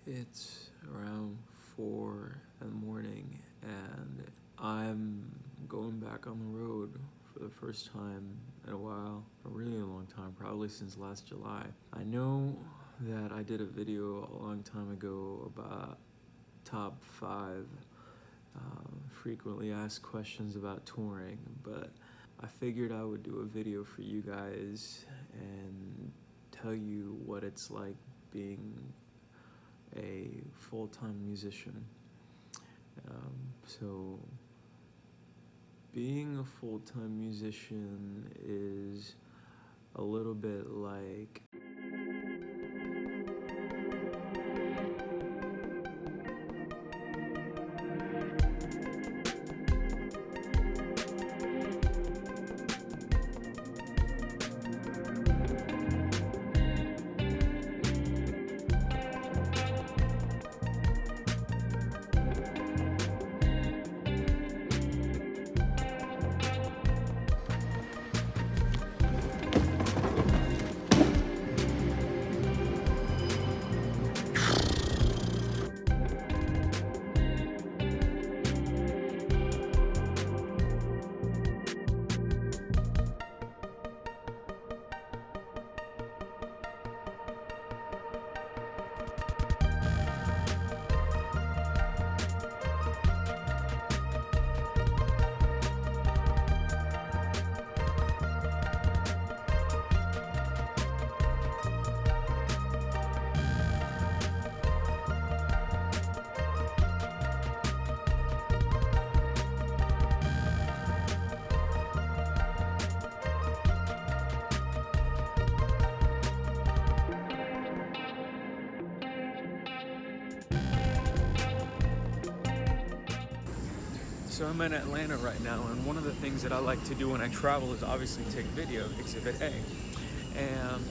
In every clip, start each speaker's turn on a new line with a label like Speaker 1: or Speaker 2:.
Speaker 1: It's around 4 in the morning and I'm going back on the road for the first time in a while, a really long time, probably since last July. I know that I did a video a long time ago about top 5 frequently asked questions about touring, but I figured I would do a video for you guys and tell you what it's like being a full-time musician. So being a full-time musician is a little bit like So I'm in Atlanta right now, and one of the things that I like to do when I travel is obviously take video, Exhibit A. And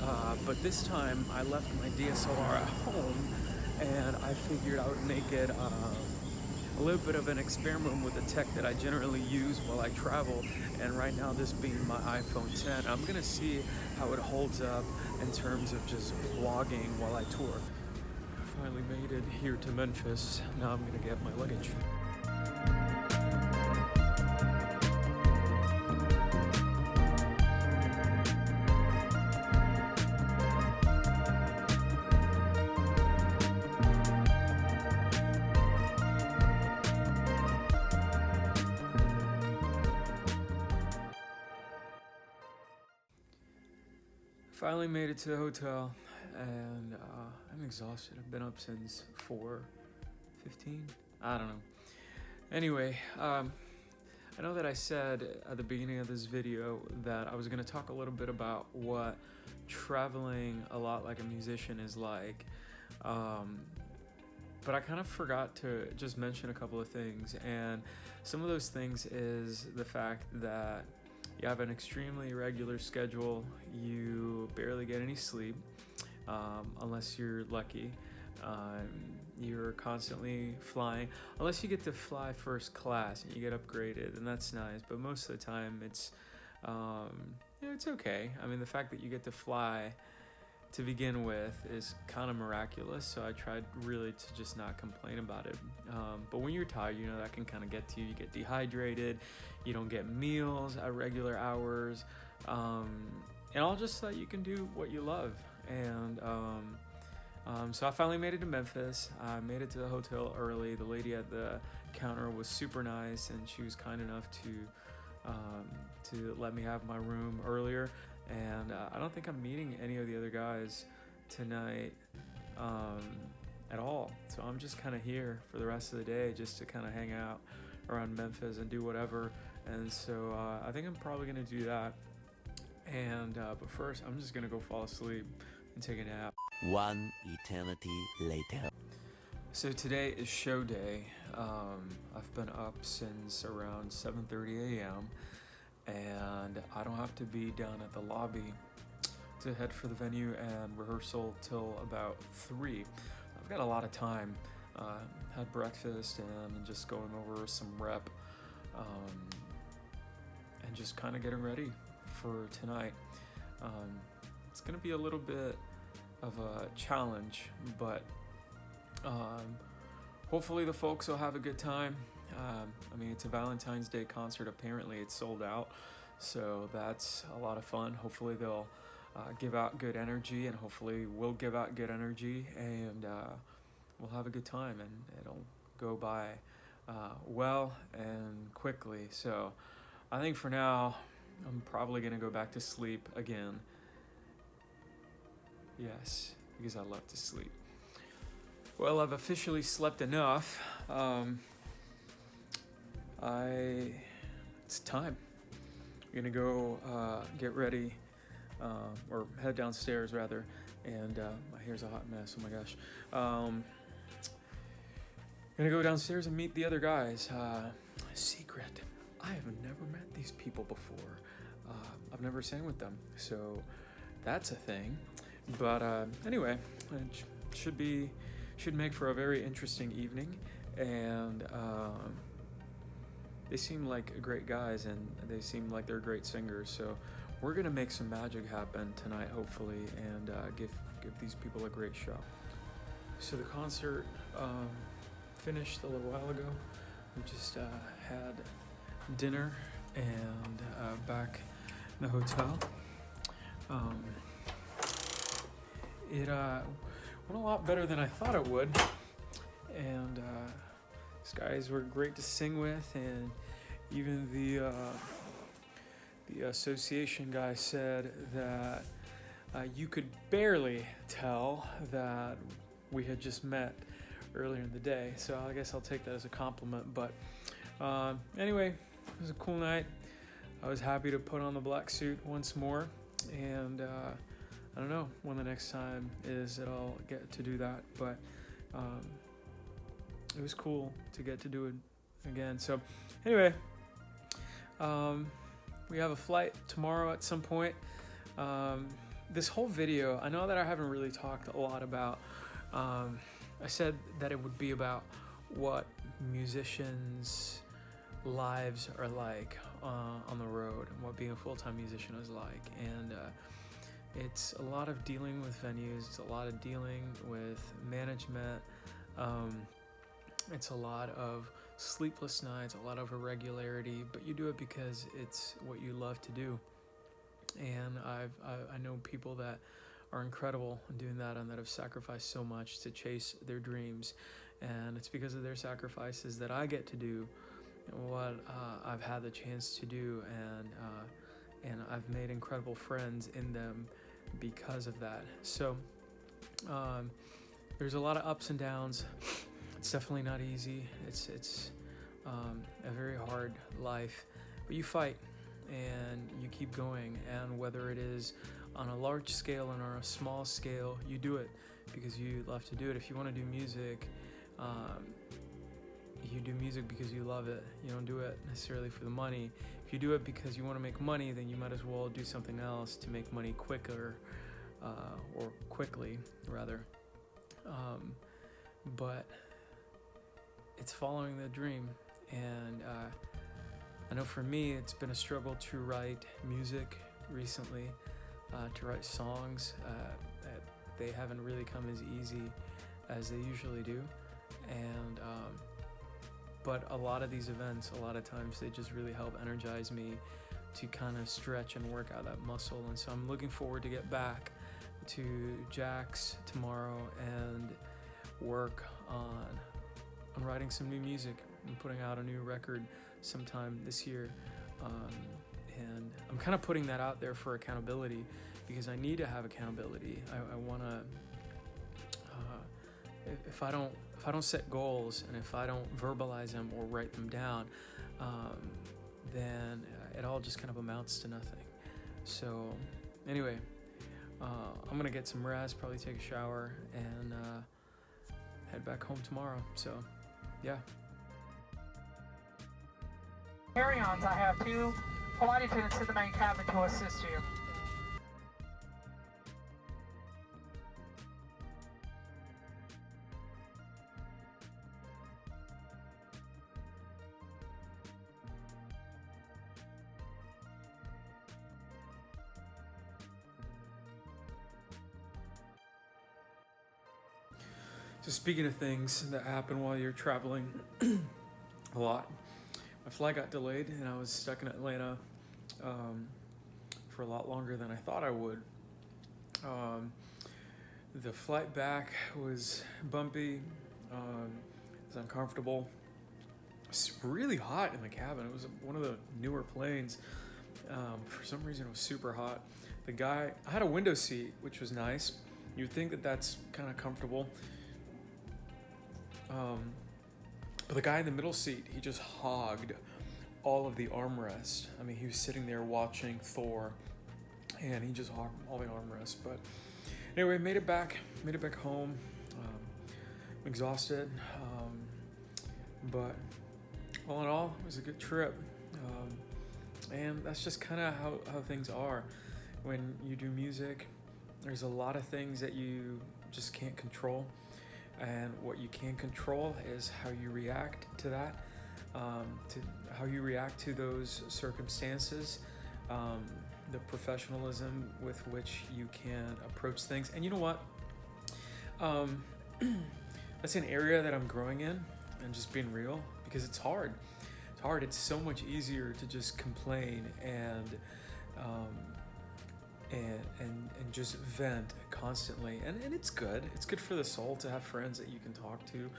Speaker 1: but this time I left my DSLR at home, and I figured I would make it a little bit of an experiment with the tech that I generally use while I travel. And right now, this being my iPhone 10, I'm gonna see how it holds up in terms of just vlogging while I tour. Finally made it here to Memphis. Now I'm gonna get my luggage. Finally made it to the hotel, and I'm exhausted. I've been up since 4:15. I don't know. Anyway, I know that I said at the beginning of this video that I was going to talk a little bit about what traveling a lot like a musician is like. But I kind of forgot to just mention a couple of things, and some of those things is the fact that you have an extremely irregular schedule, you barely get any sleep, unless you're lucky. You're constantly flying, unless you get to fly first class and you get upgraded, and that's nice, but most of the time it's it's okay. I mean, the fact that you get to fly to begin with is kind of miraculous, so I tried really to just not complain about it. But when you're tired, that can kind of get to you. You get dehydrated, you don't get meals at regular hours, and all just so that you can do what you love. And so I finally made it to Memphis. I made it to the hotel early. The lady at the counter was super nice, and she was kind enough to let me have my room earlier. And I don't think I'm meeting any of the other guys tonight at all. So I'm just kind of here for the rest of the day just to kind of hang out around Memphis and do whatever. And so I think I'm probably going to do that. And but first, I'm just going to go fall asleep and take a nap.
Speaker 2: One eternity later.
Speaker 1: So today is show day. I've been up since around 7:30 a.m. and I don't have to be down at the lobby to head for the venue and rehearsal till about 3. I've got a lot of time. Had breakfast and just going over some rep and just kind of getting ready for tonight. It's gonna be a little bit of a challenge, but Hopefully the folks will have a good time. I mean, it's a Valentine's Day concert. Apparently it's sold out, so that's a lot of fun. Hopefully they'll give out good energy, and hopefully we'll give out good energy, and we'll have a good time, and it'll go by well and quickly. So I think for now I'm probably gonna go back to sleep again. Yes, because I love to sleep. Well, I've officially slept enough. It's time. I'm gonna go get ready, or head downstairs rather, and my hair's a hot mess, oh my gosh. Gonna go downstairs and meet the other guys. Secret, I have never met these people before. I've never sang with them, so that's a thing. But anyway, it should make for a very interesting evening, and they seem like great guys, and they seem like they're great singers, so we're gonna make some magic happen tonight, hopefully, and give these people a great show. So the concert finished a little while ago. We just had dinner and back in the hotel. It went a lot better than I thought it would, and these guys were great to sing with, and even the association guy said that you could barely tell that we had just met earlier in the day, so I guess I'll take that as a compliment. But anyway, it was a cool night. I was happy to put on the black suit once more, and I don't know when the next time is that I'll get to do that, but it was cool to get to do it again. So anyway, we have a flight tomorrow at some point. This whole video, I know that I haven't really talked a lot about, I said that it would be about what musicians' lives are like on the road, and what being a full-time musician is like, and it's a lot of dealing with venues, it's a lot of dealing with management, it's a lot of sleepless nights, a lot of irregularity, but you do it because it's what you love to do. And I know people that are incredible in doing that, and that have sacrificed so much to chase their dreams, and it's because of their sacrifices that I get to do what I've had the chance to do, and I've made incredible friends in them because of that. So there's a lot of ups and downs. It's definitely not easy. It's a very hard life, but you fight and you keep going, and whether it is on a large scale and on a small scale, you do it because you love to do it. If you want to do music, you do music because you love it. You don't do it necessarily for the money. If you do it because you want to make money, then you might as well do something else to make money quicker, or quickly rather. But it's following the dream, and I know for me it's been a struggle to write music recently, to write songs. They haven't really come as easy as they usually do, and but a lot of these events, a lot of times they just really help energize me to kind of stretch and work out that muscle. And so I'm looking forward to get back to Jack's tomorrow and work on writing some new music and putting out a new record sometime this year. And I'm kind of putting that out there for accountability, because I need to have accountability. I want to, if I don't set goals, and if I don't verbalize them or write them down, then it all just kind of amounts to nothing. So anyway, I'm gonna get some rest, probably take a shower, and head back home tomorrow. So yeah.
Speaker 3: Carry-ons, I have 2 flight attendants in the main cabin to assist you.
Speaker 1: So speaking of things that happen while you're traveling a lot, my flight got delayed and I was stuck in Atlanta for a lot longer than I thought I would. The flight back was bumpy, it was uncomfortable. It's really hot in the cabin. It was one of the newer planes. For some reason, it was super hot. I had a window seat, which was nice. You'd think that that's kind of comfortable. But the guy in the middle seat, he just hogged all of the armrest. I mean, he was sitting there watching Thor, and he just hogged all the armrest. But anyway, made it back home. I'm exhausted, but all in all, it was a good trip. And that's just kind of how things are. When you do music, there's a lot of things that you just can't control. And what you can control is how you react to that, to how you react to those circumstances, the professionalism with which you can approach things. And you know what? That's an area that I'm growing in, and just being real, because it's hard. It's hard. It's so much easier to just complain and just vent constantly, and it's good. It's good for the soul to have friends that you can talk to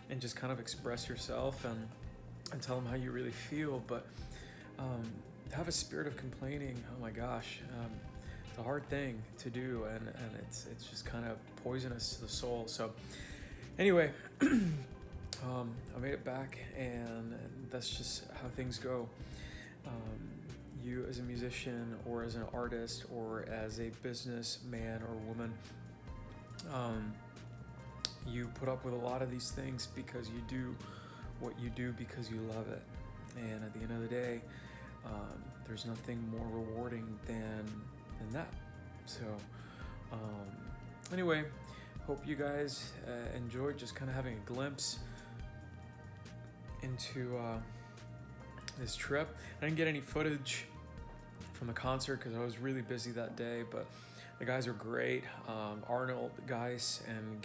Speaker 1: and just kind of express yourself and tell them how you really feel. But to have a spirit of complaining, oh my gosh, it's a hard thing to do, and it's just kind of poisonous to the soul. So anyway, I made it back, and that's just how things go. You as a musician, or as an artist, or as a businessman or woman, you put up with a lot of these things because you do what you do because you love it. And at the end of the day, there's nothing more rewarding than that. So anyway, hope you guys enjoyed just kind of having a glimpse into this trip. I didn't get any footage from the concert because I was really busy that day, but the guys are great. Arnold, Geis, and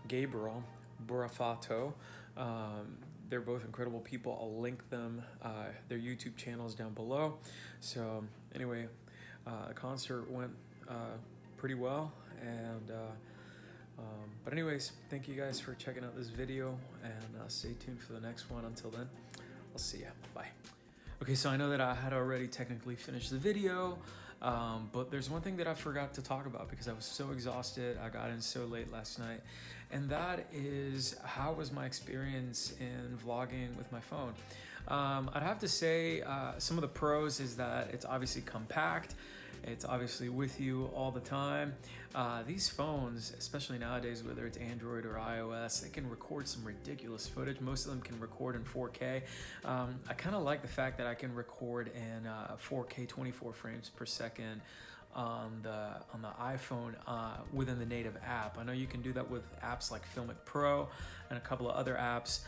Speaker 1: Gabriel, Burafato. They're both incredible people. I'll link them, their YouTube channels down below. So anyway, the concert went pretty well, and but anyways, thank you guys for checking out this video, and stay tuned for the next one. Until then, I'll see ya. Bye. Okay, so I know that I had already technically finished the video, but there's one thing that I forgot to talk about because I was so exhausted. I got in so late last night, and that is, how was my experience in vlogging with my phone? I'd have to say some of the pros is that it's obviously compact. It's obviously with you all the time. These phones, especially nowadays, whether it's Android or iOS, they can record some ridiculous footage. Most of them can record in 4K. I kind of like the fact that I can record in 4K 24 frames per second on the iPhone within the native app. I know you can do that with apps like Filmic Pro and a couple of other apps,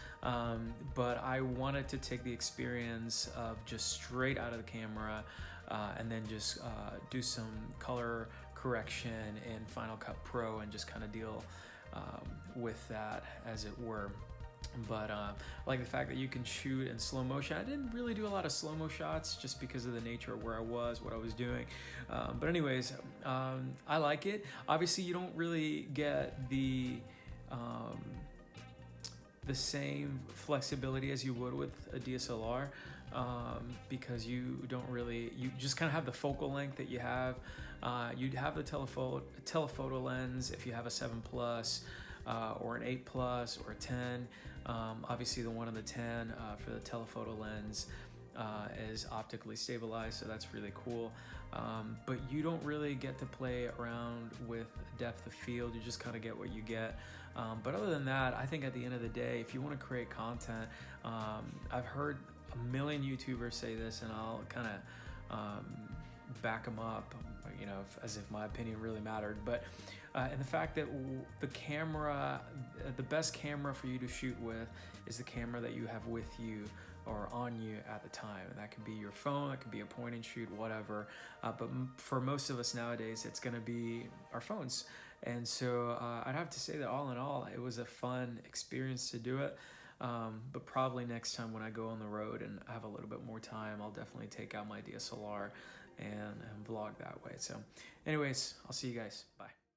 Speaker 1: but I wanted to take the experience of just straight out of the camera and then just do some color correction in Final Cut Pro and just kind of deal with that, as it were. But I like the fact that you can shoot in slow motion. I didn't really do a lot of slow-mo shots just because of the nature of where I was, what I was doing. But anyways, I like it. Obviously, you don't really get the same flexibility as you would with a DSLR, because you just kind of have the focal length that you have. You'd have the telephoto lens if you have a 7 Plus, or an 8 Plus, or a 10. Obviously the one on the 10 for the telephoto lens is optically stabilized, so that's really cool. But you don't really get to play around with depth of field. You just kind of get what you get. But other than that, I think at the end of the day, if you want to create content, I've heard a million YouTubers say this, and I'll kind of back them up, you know, as if my opinion really mattered. But and the fact that the camera, the best camera for you to shoot with is the camera that you have with you or on you at the time. And that can be your phone, that can be a point and shoot, whatever. But for most of us nowadays, it's gonna be our phones. And so I'd have to say that all in all, it was a fun experience to do it. But probably next time when I go on the road and have a little bit more time, I'll definitely take out my DSLR and vlog that way. So anyways, I'll see you guys. Bye.